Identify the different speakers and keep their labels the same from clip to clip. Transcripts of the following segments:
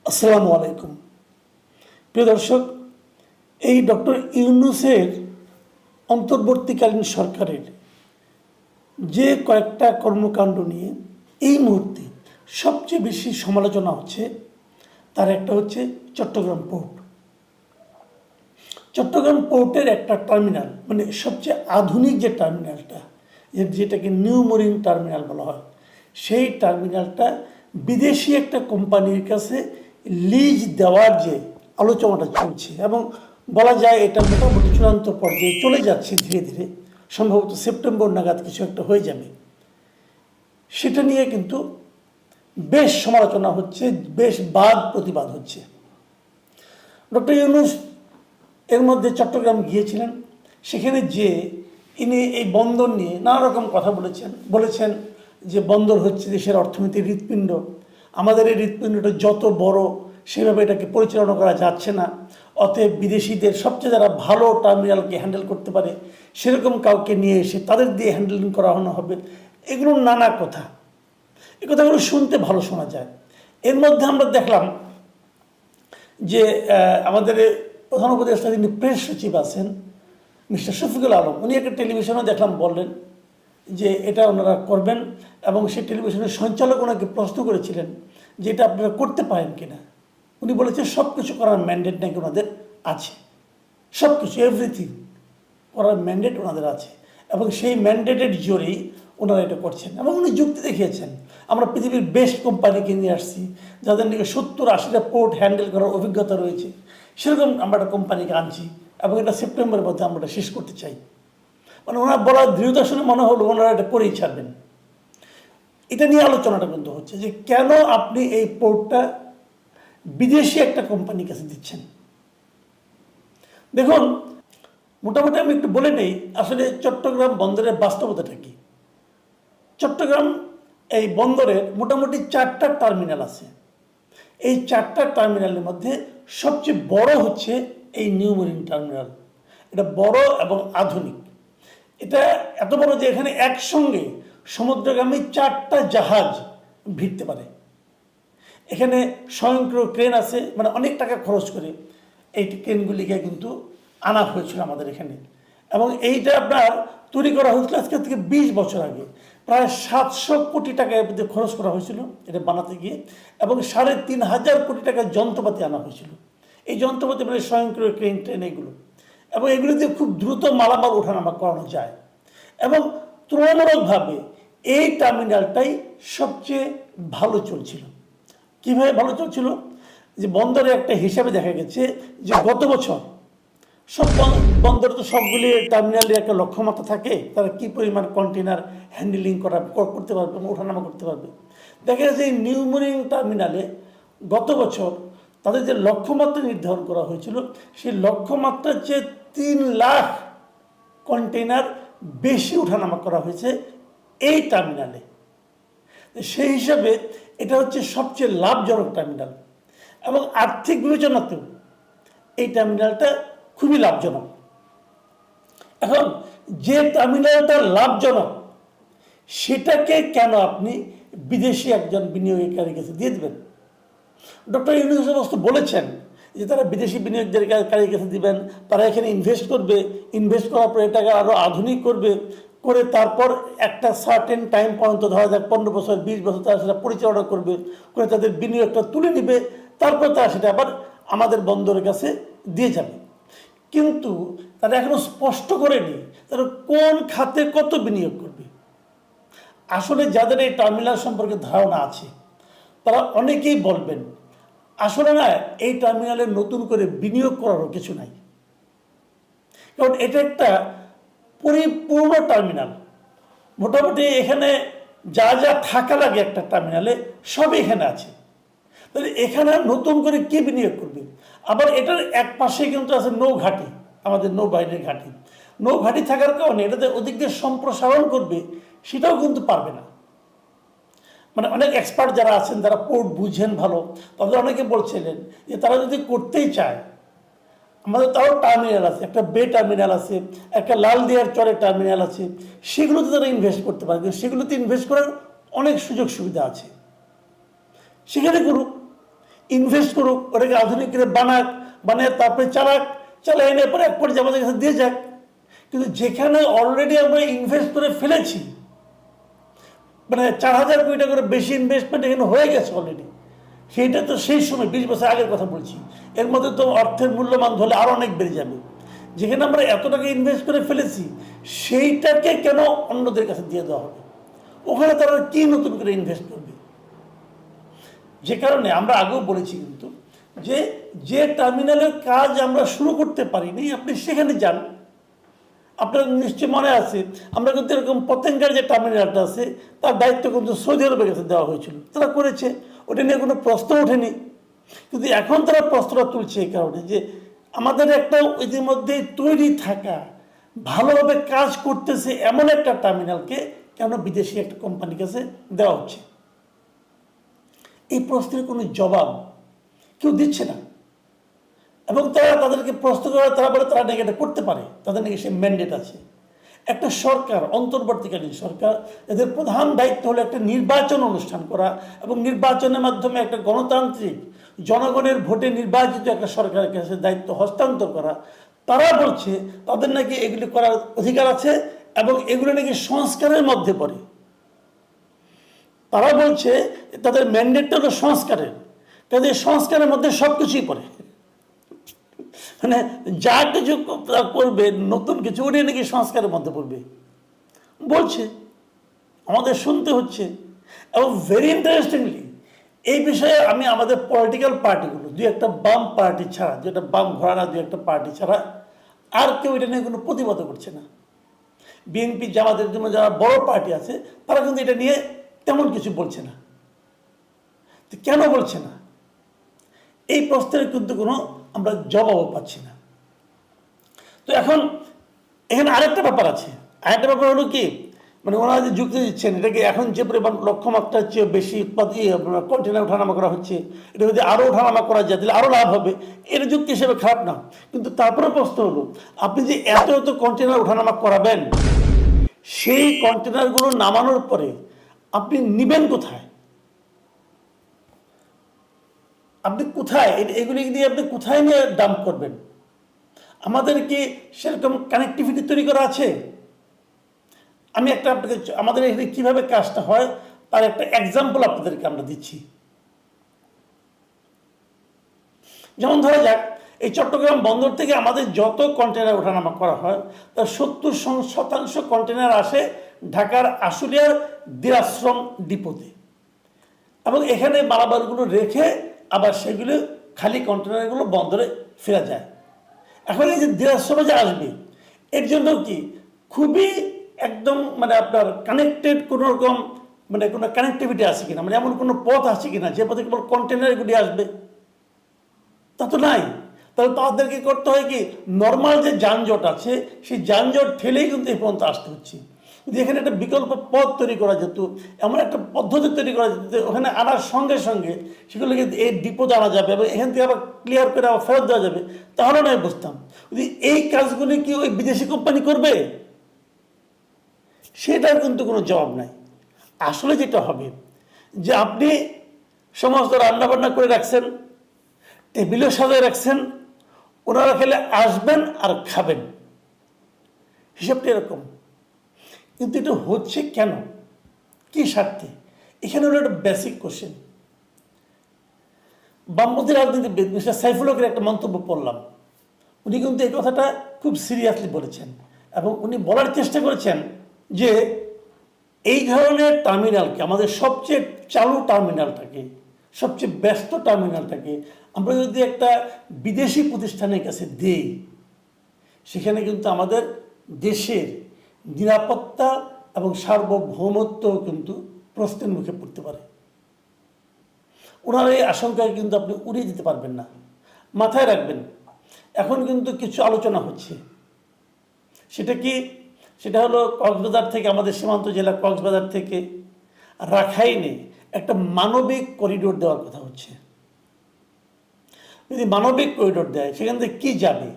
Speaker 1: আসসালামু আলাইকুম। প্রিয় দর্শক, এই ডক্টর ইউনূসের অন্তর্বর্তীকালীন সরকারের যে কয়েকটা কর্মকাণ্ড নিয়ে এই মুহূর্তে সবচেয়ে বেশি সমালোচনা হচ্ছে, তার একটা হচ্ছে চট্টগ্রাম পোর্ট। চট্টগ্রাম পোর্টের একটা টার্মিনাল, মানে সবচেয়ে আধুনিক যে টার্মিনালটা, যেটাকে নিউ মেরিন টার্মিনাল বলা হয়, সেই টার্মিনালটা বিদেশি একটা কোম্পানির কাছে লিজ দেওয়ার যে আলোচনাটা চলছে, এবং বলা যায় এটা মোটামুটি চূড়ান্ত পর্যায়ে চলে যাচ্ছে ধীরে ধীরে, সম্ভবত সেপ্টেম্বর নাগাদ কিছু একটা হয়ে যাবে, সেটা নিয়ে কিন্তু বেশ সমালোচনা হচ্ছে, বেশ বাদ প্রতিবাদ হচ্ছে। ডক্টর ইউনূস এর মধ্যে চট্টগ্রাম গিয়েছিলেন, সেখানে যে ইনি এই বন্দর নিয়ে নানা রকম কথা বলেছেন যে বন্দর হচ্ছে দেশের অর্থনীতির হৃৎপিণ্ড, আমাদের এই হৃৎপিণ্ডটা যত বড় সেভাবে এটাকে পরিচালনা করা যাচ্ছে না, অতএব বিদেশিদের সবচেয়ে যারা ভালো টার্মিনালকে হ্যান্ডেল করতে পারে সেরকম কাউকে নিয়ে এসে তাদের দিয়ে হ্যান্ডেলিং করানো হবে। এগুলো নানা কথা, এই কথাগুলো শুনতে ভালো শোনা যায়। এর মধ্যে আমরা দেখলাম যে আমাদের প্রধান উপদেষ্টা যিনি প্রেস সচিব আছেন মিস্টার শফিকুল আলম, উনি একটা টেলিভিশনে দেখলাম বললেন যে এটা ওনারা করবেন, এবং সেই টেলিভিশনের সঞ্চালক ওনাকে প্রশ্ন করেছিলেন যে এটা আপনারা করতে পারেন কিনা। উনি বলেছেন সব কিছু করার ম্যান্ডেট নাকি ওনাদের আছে, সব কিছু এভরিথিং করার ম্যান্ডেট ওনাদের আছে, এবং সেই ম্যান্ডেটের জোরেই ওনারা এটা করছেন। এবং উনি যুক্তি দেখিয়েছেন, আমরা পৃথিবীর বেস্ট কোম্পানিকে নিয়ে আসছি যাদের নাকি 70-80টা পোর্ট হ্যান্ডেল করার অভিজ্ঞতা রয়েছে, সেরকম আমরা একটা কোম্পানিকে আনছি এবং এটা সেপ্টেম্বরের মধ্যে আমরা এটা শেষ করতে চাই। মানে ওনারা বলার দৃঢ়তা শুনে মনে হলো ওনারা এটা করেই ছাড়বেন। এটা নিয়ে আলোচনাটা কিন্তু হচ্ছে যে কেন আপনি এই পোর্টটা বিদেশি একটা কোম্পানির কাছে দিচ্ছেন। দেখুন, মোটামুটি আমি একটু বলে নেই আসলে চট্টগ্রাম বন্দরের বাস্তবতাটা কি। চট্টগ্রাম এই বন্দরের মোটামুটি 4টা টার্মিনাল আছে। এই 4টা টার্মিনালের মধ্যে সবচেয়ে বড় হচ্ছে এই নিউ মেরিন টার্মিনাল। এটা বড় এবং আধুনিক। এটা এত বড় যে এখানে একসঙ্গে সমুদ্রগামী 4টা জাহাজ ভিড়তে পারে। এখানে স্বয়ংক্রিয় ক্রেন আছে, মানে অনেক টাকা খরচ করে এই ক্রেনগুলিকে কিন্তু আনা হয়েছিল আমাদের এখানে, এবং এইটা আপনার তৈরি করা হয়েছিল আজকে থেকে 20 বছর আগে। প্রায় 700 কোটি টাকা এর মধ্যে খরচ করা হয়েছিল এটা বানাতে গিয়ে, এবং 3500 কোটি টাকার যন্ত্রপাতি আনা হয়েছিল। এই যন্ত্রপাতি মানে স্বয়ংক্রিয় ক্রেন ট্রেন এগুলো, এবং এগুলোতে খুব দ্রুত মালামাল ওঠানামা করানো যায়। এবং তুলনামূলকভাবে এই টার্মিনালটাই সবচেয়ে ভালো চলছিল। কীভাবে ভালো চলছিল, যে বন্দরে একটা হিসাবে দেখা গেছে যে গত বছর সব বন্দরে তো সবগুলি টার্মিনালের একটা লক্ষ্যমাত্রা থাকে, তারা কী পরিমাণ কন্টেনার হ্যান্ডেলিং করতে পারবে, ওঠানামা করতে পারবে। দেখা গেছে এই নিউ মেরিন টার্মিনালে গত বছর তাদের যে লক্ষ্যমাত্রা নির্ধারণ করা হয়েছিল, সেই লক্ষ্যমাত্রার চেয়ে 3 লাখ কন্টেনার বেশি ওঠানামা করা হয়েছে এই টার্মিনালে। সেই হিসাবে এটা হচ্ছে সবচেয়ে লাভজনক টার্মিনাল, এবং আর্থিক বিবেচনাতেও এই টার্মিনালটা খুবই লাভজনক। এখন যে টার্মিনালটা লাভজনক সেটাকে কেন আপনি বিদেশি একজন বিনিয়োগকারীর কাছে দিয়ে দেবেন? ডক্টর ইউনূস বলেছেন যে তারা বিদেশি বিনিয়োগকারীর কাছে দিবেন, তারা এখানে ইনভেস্ট করবে, ইনভেস্ট করার পর এটাকে আরও আধুনিক করবে, করে তারপর একটা সার্টেন টাইম পর্যন্ত, ধরা যাক 15 বছর 20 বছর তারা সেটা পরিচালনা করবে, করে তাদের বিনিয়োগটা তুলে নেবে, তারপর তারা সেটা আবার আমাদের বন্দরের কাছে দিয়ে যাবে। কিন্তু তারা এখনো স্পষ্ট করেনি তারা কোন খাতে কত বিনিয়োগ করবে। আসলে যাদের এই টার্মিনাল সম্পর্কে ধারণা আছে তারা অনেকেই বলবেন আসলে না, এই টার্মিনালে নতুন করে বিনিয়োগ করারও কিছু নাই, কারণ এটা একটা পরিপূর্ণ টার্মিনাল। মোটামুটি এখানে যা যা থাকা লাগে একটা টার্মিনালে সবই এখানে আছে। তাহলে এখানে নতুন করে কে বিনিয়োগ করবে? আবার এটার এক পাশে কিন্তু আছে নৌঘাটি, আমাদের নৌবাহিনীর ঘাঁটি। নৌঘাঁটি থাকার কারণে এটাতে ওদিক দিয়ে সম্প্রসারণ করবে সেটাও কিন্তু পারবে না। মানে অনেক এক্সপার্ট যারা আছেন, যারা পোর্ট বুঝেন ভালো, তাদের অনেকে বলছিলেন যে তারা যদি করতেই চায়, আমাদের তাও টার্মিনাল আছে, একটা বে টার্মিনাল আছে, একটা লালদিয়ার চরে টার্মিনাল আছে, সেগুলোতে তারা ইনভেস্ট করতে পারে, কিন্তু সেগুলোতে ইনভেস্ট করার অনেক সুযোগ সুবিধা আছে, সেখানে করুক। ইনভেস্ট করুক, ওটাকে আধুনিক করে বানাক, বানিয়ে তারপরে চালাই এনে পরে এক পর্যায়ে আমাদের কাছে দিয়ে যাক। কিন্তু যেখানে অলরেডি আমরা ইনভেস্ট করে ফেলেছি, মানে 4,000 কোটি টাকা করে বেশি ইনভেস্টমেন্ট এখানে হয়ে গেছে অলরেডি, সেইটা তো সেই সময় 20 বছর আগের কথা বলছি। এর মধ্যে তো অর্থের মূল্যমান ধরলে আরও অনেক বেড়ে যাবে। যেখানে আমরা এত টাকা ইনভেস্ট করে ফেলেছি, সেইটাকে কেন অন্যদের কাছে দিয়ে দেওয়া হবে? ওখানে তারা কি নতুন করে ইনভেস্ট করবে? যে কারণে আমরা আগেও বলেছি কিন্তু যে টার্মিনালের কাজ আমরা শুরু করতে পারিনি, আপনি সেখানে যান। আপনার নিশ্চয় মনে আছে, আমরা কিন্তু এরকম পতেঙ্গার যে টার্মিনালটা আছে তার দায়িত্ব কিন্তু সৌদি আরবের কাছে দেওয়া হয়েছিল, তারা করেছে, ওটা নিয়ে কোনো প্রশ্ন ওঠেনি। কিন্তু এখন তারা প্রশ্নটা তুলছে এই কারণে যে আমাদের একটা ইতিমধ্যে তৈরি থাকা, ভালোভাবে কাজ করতেছে এমন একটা টার্মিনালকে কেন বিদেশি একটা কোম্পানির কাছে দেওয়া হচ্ছে? এই প্রশ্নের কোনো জবাব কেউ দিচ্ছে না। এবং তাদেরকে প্রশ্ন করা, তারা বলে তারা নাকি এটা করতে পারে, তাদের নাকি সে ম্যান্ডেট আছে। একটা সরকার, অন্তর্বর্তীকালীন সরকার, এদের প্রধান দায়িত্ব হলো একটা নির্বাচন অনুষ্ঠান করা এবং নির্বাচনের মাধ্যমে একটা গণতান্ত্রিক জনগণের ভোটে নির্বাচিত একটা সরকারের কাছে দায়িত্ব হস্তান্তর করা। তারা বলছে তাদের নাকি এগুলি করার অধিকার আছে এবং এগুলো নাকি সংস্কারের মধ্যে পড়ে। তারা বলছে তাদের ম্যান্ডেটটা হলো সংস্কারের, তাদের সংস্কারের মধ্যে সব কিছুই পড়ে। মানে যা কিছু করবে নতুন কিছু, ওটাই নাকি সংস্কারের মধ্যে পড়বে বলছে। আমাদের শুনতে হচ্ছে। এবং ভেরি ইন্টারেস্টিংলি এই বিষয়ে আমি আমাদের পলিটিক্যাল পার্টিগুলো, দুই একটা বাম পার্টি ছাড়া, যেটা বাম ঘরানা দুই একটা পার্টি ছাড়া আর কেউ এটা নিয়ে কোনো প্রতিবাদ করছে না। বিএনপি, জামাতের জন্য যারা বড় পার্টি আছে তারা কিন্তু এটা নিয়ে তেমন কিছু বলছে না। তো কেন বলছে না? এই প্রশ্নের কিন্তু কোনো আমরা জবাবও পাচ্ছি না। তো এখন এখানে আরেকটা ব্যাপার আছে। আরেকটা ব্যাপার হলো কি, মানে ওনারা যে যুক্তি দিচ্ছেন, এটাকে এখন যে পরিমাণ লক্ষ্যমাত্রার চেয়ে বেশি কন্টেনার ওঠানামা করা হচ্ছে, এটা যদি আরও ওঠানামা করা যায় তাহলে আরও লাভ হবে, এর যুক্তি হিসেবে খারাপ না। কিন্তু তারপরে প্রশ্ন হলো, আপনি যে এত এত কন্টেনার ওঠানামা করাবেন, সেই কন্টেনারগুলো নামানোর পরে আপনি নিবেন কোথায়? আপনি কোথায় এগুলি দিয়ে আপনি কোথায় নিয়ে ডাম্প করবেন? আমাদের কি সেরকম কানেক্টিভিটি তৈরি করা আছে? আমি একটা আপনাকে আমাদের এখানে কীভাবে কাজটা হয় তার একটা এক্সাম্পল আপনাদেরকে আমরা দিচ্ছি। যেমন ধরা যাক, এই চট্টগ্রাম বন্দর থেকে আমাদের যত কন্টেনার ওঠানামা করা হয় তার 70% কন্টেনার আসে ঢাকার আশুলিয়ার দিরাশ্রম ডিপোতে, এবং এখানে মালামালগুলো রেখে আবার সেগুলো খালি কন্টেনারগুলো বন্দরে ফেরা যায়। এখন এই যে দিরাশ্রমে যে আসবে, এর জন্য কি খুবই একদম মানে আপনার কানেক্টেড কোনো রকম মানে কোনো কানেক্টিভিটি আছে কিনা, মানে এমন কোনো পথ আছে কিনা যে পথে কেবল কন্টেনারগুলি আসবে? তা তো নাই। তাহলে তাদেরকে করতে হয় কি, নর্মাল যে যানজট আছে সেই যানজট ঠেলেই কিন্তু এই পর্যন্ত আসতে হচ্ছে। কিন্তু এখানে একটা বিকল্প পথ তৈরি করা যেত, এমন একটা পদ্ধতি তৈরি করা যেত, ওখানে আনার সঙ্গে সঙ্গে সেগুলোকে এই ডিপোতে আনা যাবে এবং এখান থেকে আবার ক্লিয়ার করে আবার ফেরত দেওয়া যাবে, তাহলে নয় বুঝতাম। যদি এই কাজগুলি কি ওই বিদেশি কোম্পানি করবে, সেটার কিন্তু কোনো জবাব নাই। আসলে যেটা হবে যে আপনি সমস্ত রান্নাবান্না করে রাখছেন, টেবিলও সাজায় রাখছেন, ওনারা খেলে আসবেন আর খাবেন, হিসাবটা এরকম। কিন্তু এটা হচ্ছে কেন, কি স্বার্থে? এখানে হলো একটা বেসিক কোশ্চেন। বামপন্থী রাজনীতিবিদ মিস্টার সাইফুল হকের একটা মন্তব্য পড়লাম। উনি কিন্তু এই কথাটা খুব সিরিয়াসলি বলেছেন এবং উনি বলার চেষ্টা করেছেন যে এই ধরনের টার্মিনালকে, আমাদের সবচেয়ে চালু টার্মিনালটাকে, সবচেয়ে ব্যস্ত টার্মিনালটাকে আমরা যদি একটা বিদেশি প্রতিষ্ঠানের কাছে দিই, সেখানে কিন্তু আমাদের দেশের নিরাপত্তা এবং সার্বভৌমত্ব কিন্তু প্রশ্নের মুখে পড়তে পারে। ওনার এই আশঙ্কায় কিন্তু আপনি উড়িয়ে দিতে পারবেন না। মাথায় রাখবেন, এখন কিন্তু কিছু আলোচনা হচ্ছে। সেটা কি? সেটা হলো কক্সবাজার থেকে, আমাদের সীমান্ত জেলা কক্সবাজার থেকে রাখাইনে একটা মানবিক করিডোর দেওয়ার কথা হচ্ছে। যদি মানবিক করিডোর দেয়, সেখান থেকে কী যাবে,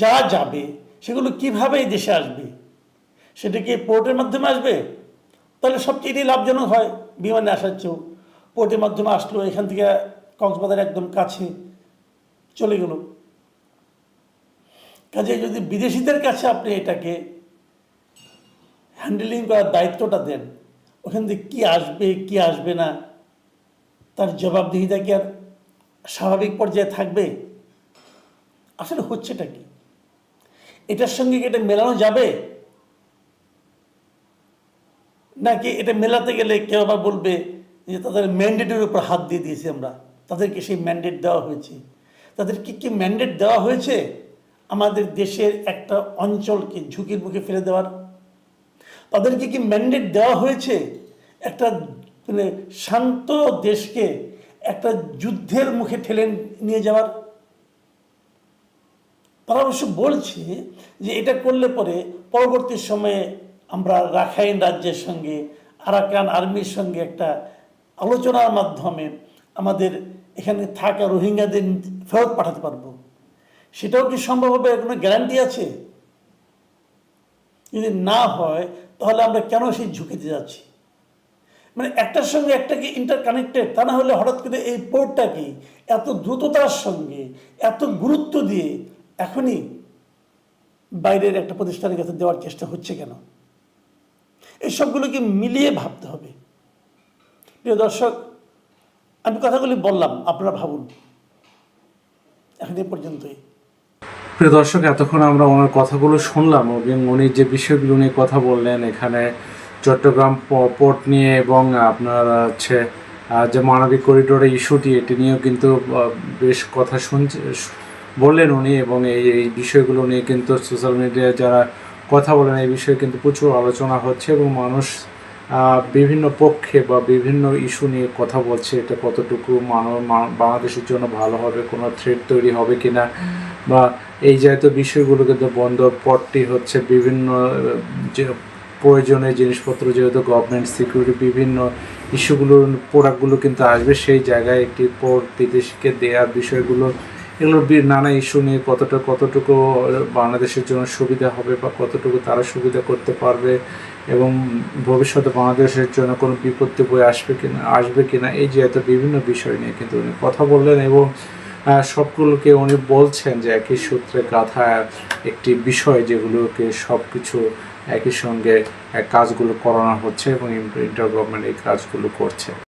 Speaker 1: যা যাবে সেগুলো কীভাবে এই দেশে আসবে? সেটা কি পোর্টের মাধ্যমে আসবে? তাহলে সবচেয়ে লাভজনক হয় বিমানে আসার চেয়েও। পোর্টের মাধ্যমে আসলো, এখান থেকে কক্সবাজার একদম কাছে চলে গেল। কাজে যদি বিদেশিদের কাছে আপনি এটাকে হ্যান্ডেলিং করার দায়িত্বটা দেন, ওখান থেকে কী আসবে কী আসবে না তার জবাবদিহিতা কি আর স্বাভাবিক পর্যায়ে থাকবে? আসলে হচ্ছেটা কি? এটার সঙ্গে কি এটা মেলানো যাবে? নাকি এটা মেলাতে গেলে কেউ আবার বলবে যে তাদের ম্যান্ডেটের উপর হাত দিয়ে দিয়েছি আমরা, তাদেরকে সেই ম্যান্ডেট দেওয়া হয়েছে। তাদেরকে কি ম্যান্ডেট দেওয়া হয়েছে আমাদের দেশের একটা অঞ্চলকে ঝুঁকির মুখে ফেলে দেওয়ার? তাদেরকে কি ম্যান্ডেট দেওয়া হয়েছে একটা মানে শান্ত দেশকে একটা যুদ্ধের মুখে ঠেলে নিয়ে যাওয়ার? তারা অবশ্য বলছে যে এটা করলে পরে পরবর্তী সময়ে আমরা রাখাইন রাজ্যের সঙ্গে আরাকান আর্মির সঙ্গে একটা আলোচনার মাধ্যমে আমাদের এখানে থাকা রোহিঙ্গাদের ফেরত পাঠাতে পারবো। সেটাও কি সম্ভব হবে? কোনো গ্যারান্টি আছে? যদি না হয় তাহলে আমরা কেন সেই ঝুঁকিতে যাচ্ছি? মানে একটার সঙ্গে একটাকে ইন্টারকানেক্টেড। তা না হলে হঠাৎ করে এই পোর্টটাকে এত দ্রুততার সঙ্গে এত গুরুত্ব দিয়ে এখনই বাইরের একটা প্রতিষ্ঠানের কাছে দেওয়ার চেষ্টা হচ্ছে কেন? এই সবগুলোকে মিলিয়ে ভাবতে হবে। প্রিয় দর্শক, আমি কথাগুলি বললাম, আপনারা ভাবুন। এখন এ পর্যন্তই।
Speaker 2: প্রিয় দর্শক, এতক্ষণ আমরা ওনার কথাগুলো শুনলাম এবং উনি যে বিষয়গুলো নিয়ে কথা বললেন এখানে চট্টগ্রাম পোর্ট নিয়ে এবং আপনার হচ্ছে যে মানবিক করিডোরের ইস্যুটি, এটি নিয়েও কিন্তু বেশ কথা বললেন উনি। এবং এই বিষয়গুলো নিয়ে কিন্তু সোশ্যাল মিডিয়ায় যারা কথা বলেন এই বিষয়ে কিন্তু প্রচুর আলোচনা হচ্ছে এবং মানুষ বিভিন্ন পক্ষে বা বিভিন্ন ইস্যু নিয়ে কথা বলছে। এটা কতটুকু বাংলাদেশের জন্য ভালো হবে, কোনো থ্রেট তৈরি হবে কিনা, বা এই জাতীয় বিষয়গুলো কিন্তু বন্দর পটটি হচ্ছে বিভিন্ন যে প্রয়োজনীয় জিনিসপত্র, যেহেতু গভর্নমেন্ট সিকিউরিটি বিভিন্ন ইস্যুগুলোর প্রোডাক্টগুলো কিন্তু আসবে সেই জায়গায় একটি পোর্ট বিদেশিকে দেওয়ার বিষয়গুলো, এগুলো নানা ইস্যু নিয়ে কতটুকু বাংলাদেশের জন্য সুবিধা হবে বা কতটুকু তারা সুবিধা করতে পারবে এবং ভবিষ্যতে বাংলাদেশের জন্য কোনো বিপত্তি বয়ে আসবে কিনা এই যে এত বিভিন্ন বিষয় নিয়ে কিন্তু উনি কথা বললেন। এবং সবগুলোকে উনি বলছেন যে একই সূত্রে গাঁথা একটি বিষয়, যেগুলোকে সব কিছু একই সঙ্গে কাজগুলো করানো হচ্ছে এবং ইন্টার গভর্নমেন্ট এই কাজগুলো করছে।